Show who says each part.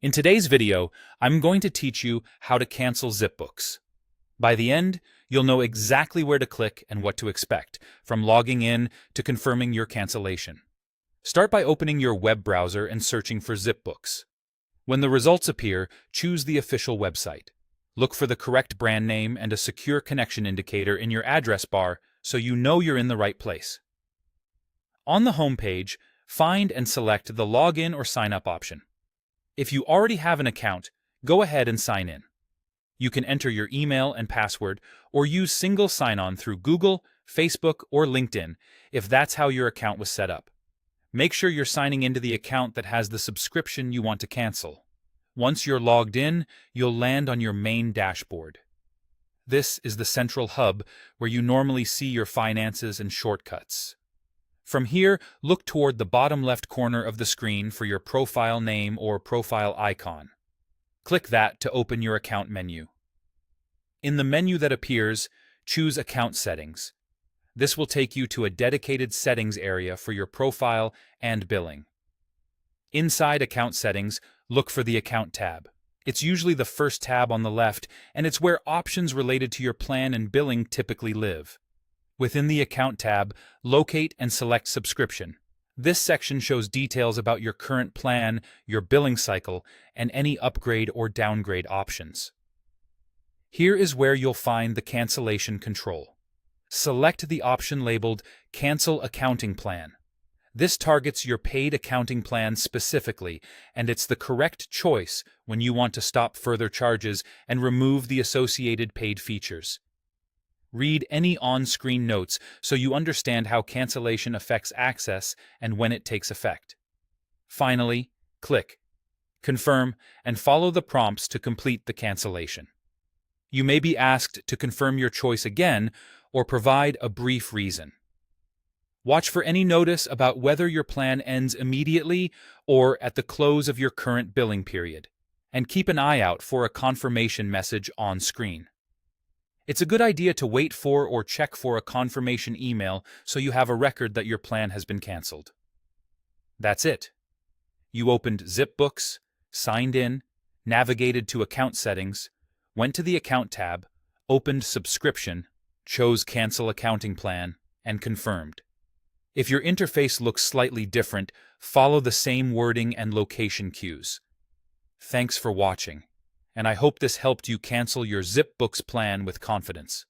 Speaker 1: In today's video, I'm going to teach you how to cancel Zipbooks. By the end, you'll know exactly where to click and what to expect, from logging in to confirming your cancellation. Start by opening your web browser and searching for Zipbooks. When the results appear, choose the official website. Look for the correct brand name and a secure connection indicator in your address bar so you know you're in the right place. On the home page, find and select the Login or Sign Up option. If you already have an account, go ahead and sign in. You can enter your email and password or use single sign-on through Google, Facebook, or LinkedIn if that's how your account was set up. Make sure you're signing into the account that has the subscription you want to cancel. Once you're logged in, you'll land on your main dashboard. This is the central hub where you normally see your finances and shortcuts. From here, look toward the bottom left corner of the screen for your profile name or profile icon. Click that to open your account menu. In the menu that appears, choose Account Settings. This will take you to a dedicated settings area for your profile and billing. Inside Account Settings, look for the Account tab. It's usually the first tab on the left, and it's where options related to your plan and billing typically live. Within the Account tab, locate and select Subscription. This section shows details about your current plan, your billing cycle, and any upgrade or downgrade options. Here is where you'll find the cancellation control. Select the option labeled Cancel Accounting Plan. This targets your paid accounting plan specifically, and it's the correct choice when you want to stop further charges and remove the associated paid features. Read any on-screen notes so you understand how cancellation affects access and when it takes effect. Finally, click Confirm and follow the prompts to complete the cancellation. You may be asked to confirm your choice again or provide a brief reason. Watch for any notice about whether your plan ends immediately or at the close of your current billing period, and keep an eye out for a confirmation message on screen. It's a good idea to wait for or check for a confirmation email so you have a record that your plan has been canceled. That's it. You opened Zipbooks, signed in, navigated to Account Settings, went to the Account tab, opened Subscription, chose Cancel Accounting Plan, and confirmed. If your interface looks slightly different, follow the same wording and location cues. Thanks for watching, and I hope this helped you cancel your Zipbooks plan with confidence.